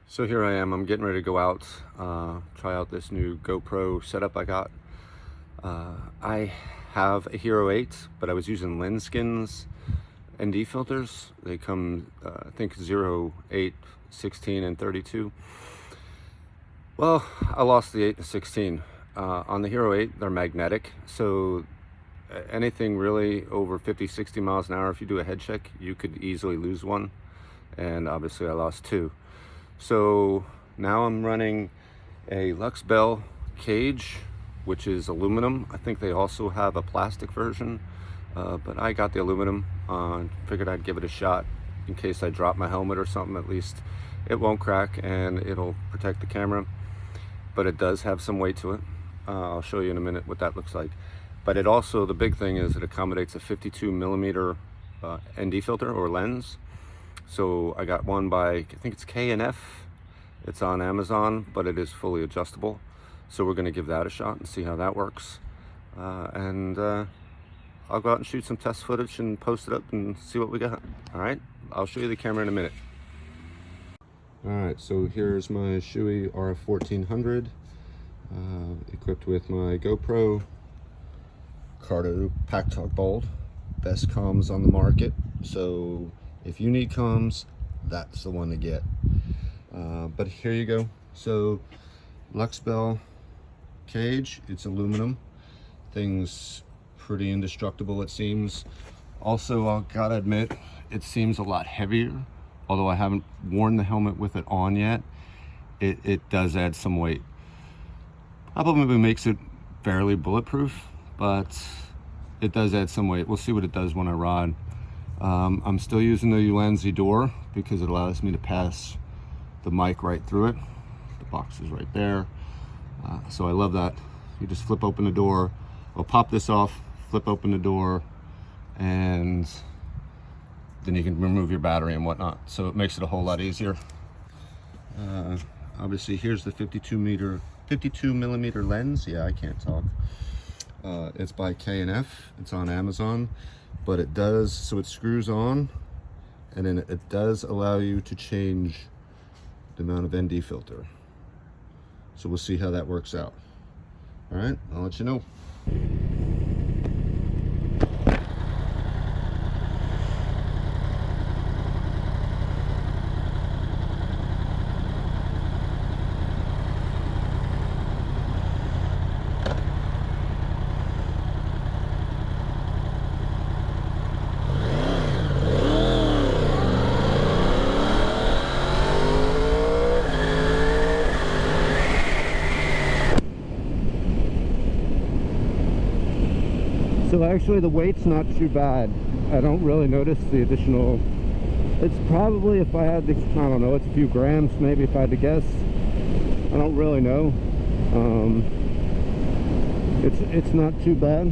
So here I am, I'm getting ready to go out, try out this new GoPro setup I got. I have a Hero 8, but I was using lens skins ND filters. They come, I think 0, 8, 16, and 32. Well, I lost the 8 and 16. On the Hero 8, they're magnetic, so anything really over 50, 60 miles an hour, if you do a head check, you could easily lose one. And obviously I lost 2. So now I'm running a Luxebell cage, which is aluminum. I think they also have a plastic version, but I got the aluminum. Figured I'd give it a shot in case I drop my helmet or something. At least it won't crack and it'll protect the camera, but it does have some weight to it. I'll show you in a minute what that looks like. But it also, the big thing is it accommodates a 52 millimeter ND filter or lens. So I got one by, I think it's K&F. It's on Amazon, but it is fully adjustable. So we're going to give that a shot and see how that works. I'll go out and shoot some test footage and post it up and see what we got. All right, I'll show you the camera in a minute. All right, so here's my Shui RF1400, equipped with my GoPro, Cardo Pack Talk Bold, best comms on the market. So if you need comms, that's the one to get. But here you go. So Luxebell cage, it's aluminum. Thing's pretty indestructible, it seems. Also, I gotta admit, it seems a lot heavier. Although I haven't worn the helmet with it on yet, it does add some weight. Probably makes it fairly bulletproof, but it does add some weight. We'll see what it does when I ride. I'm still using the Ulanzi door because it allows me to pass the mic right through it. The box is right there. So I love that. You just flip open the door. I'll pop this off, flip open the door, and then you can remove your battery and whatnot. So it makes it a whole lot easier. Obviously, here's the 52 millimeter lens. Yeah, I can't talk. It's by K&F. It's on Amazon. But it does, so it screws on, and then it does allow you to change the amount of ND filter. So we'll see how that works out. All right, I'll let you know. So actually the weight's not too bad. I don't really notice the additional. It's probably, if I had to, I don't know, it's a few grams maybe if I had to guess. I don't really know. It's not too bad.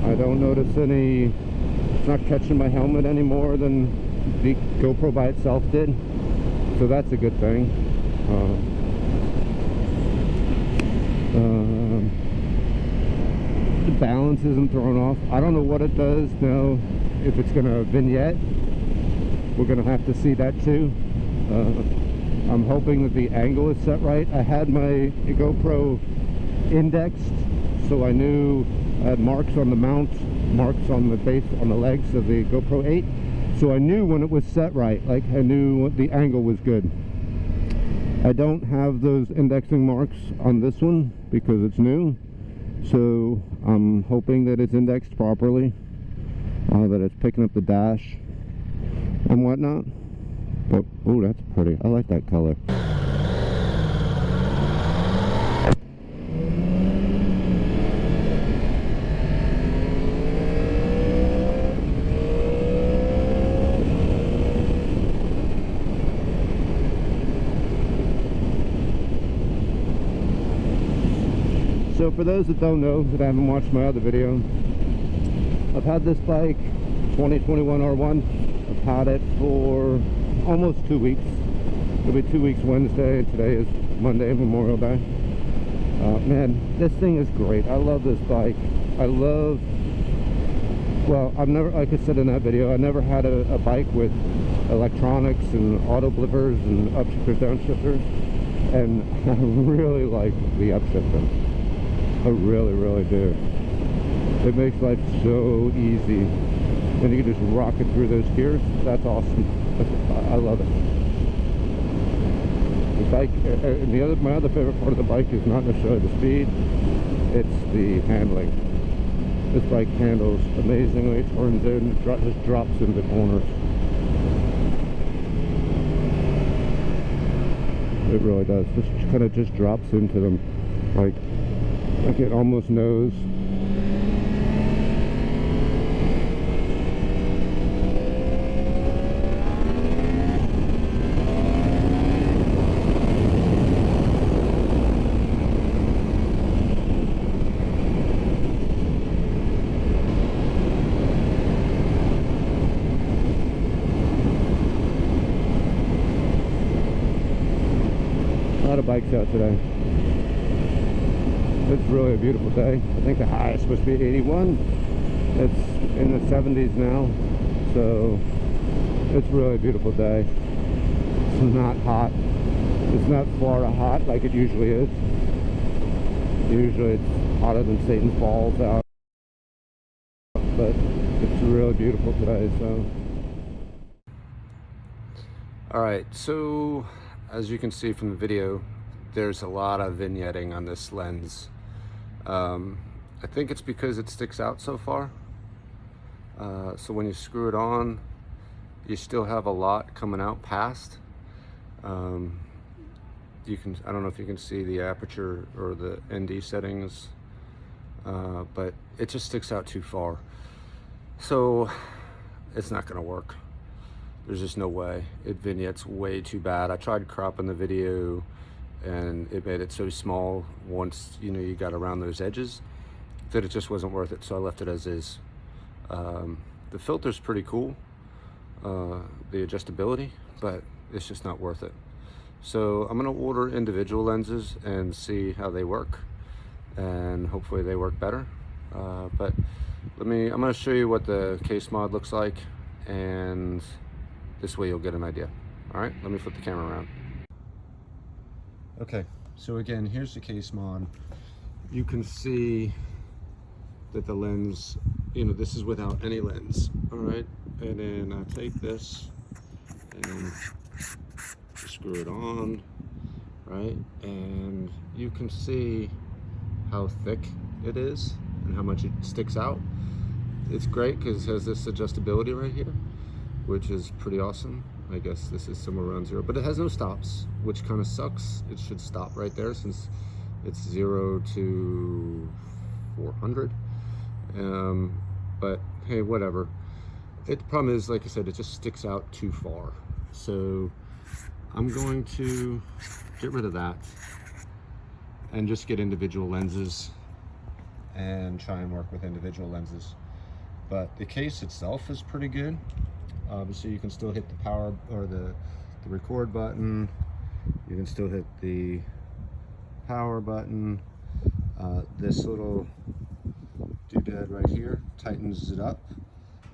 I don't notice any, it's not catching my helmet any more than the GoPro by itself did. So that's a good thing. The balance isn't thrown off. I don't know what it does now, if it's gonna vignette. We're gonna have to see that too. I'm hoping that the angle is set right. I had my GoPro indexed, so I knew I had marks on the mount, marks on the base, on the legs of the GoPro 8. So I knew when it was set right, like I knew the angle was good. I don't have those indexing marks on this one because it's new. So I'm hoping that it's indexed properly, that it's picking up the dash and whatnot. But oh, that's pretty. I like that color. So for those that don't know, that haven't watched my other video, I've had this bike, 2021 R1. I've had it for almost 2 weeks. It'll be 2 weeks Wednesday, and today is Monday, Memorial Day. Man, this thing is great. I love this bike. I love, well, I've never, like I said in that video, I never had a bike with electronics and auto blippers and upshifters, downshifters, and I really like the upshifter. I really do. It makes life so easy, and you can just rock it through those gears. That's awesome. I love it. The bike, and my other favorite part of the bike is not necessarily the speed, it's the handling. This bike handles amazingly. It turns in, just drops into corners. It really does. Just kind of just drops into them, like it almost knows. A lot of bikes out today. It's really a beautiful day. I think the high is supposed to be 81. It's in the 70s now, so it's really a beautiful day. It's not hot. It's not Florida hot like it usually is. Usually it's hotter than Satan's balls out, but it's really beautiful today. So, all right, so as you can see from the video, there's a lot of vignetting on this lens. I think it's because it sticks out so far. So when you screw it on, you still have a lot coming out past. You can, I don't know if you can see the aperture or the ND settings, but it just sticks out too far. So it's not gonna work. There's just no way. It vignettes way too bad. I tried cropping the video and it made it so small once you got around those edges that it just wasn't worth it, so I left it as is. The filter's pretty cool, the adjustability, but it's just not worth it. So I'm gonna order individual lenses and see how they work, and hopefully they work better. But I'm gonna show you what the case mod looks like, and this way you'll get an idea. All right, let me flip the camera around. Okay, so again, here's the case mod. You can see that the lens, this is without any lens, all right? And then I take this and screw it on, right? And you can see how thick it is and how much it sticks out. It's great because it has this adjustability right here, which is pretty awesome. I guess this is somewhere around 0, but it has no stops, which kind of sucks. It should stop right there since it's 0 to 400. But hey, whatever. The problem is, like I said, it just sticks out too far. So I'm going to get rid of that and just get individual lenses and try and work with individual lenses. But the case itself is pretty good. Obviously, you can still hit the power or the record button. You can still hit the power button. This little doodad right here tightens it up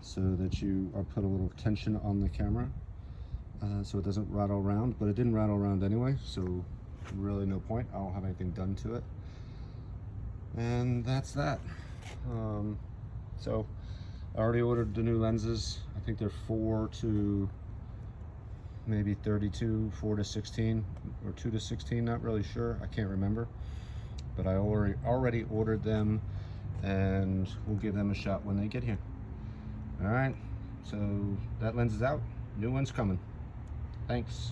so that you put a little tension on the camera, so it doesn't rattle around. But it didn't rattle around anyway, so really no point. I don't have anything done to it, and that's that. So I already ordered the new lenses. I think they're 4 to maybe 32, 4 to 16, or 2 to 16, not really sure. I can't remember. But I already ordered them, and we'll give them a shot when they get here. All right, so that lens is out. New one's coming. Thanks.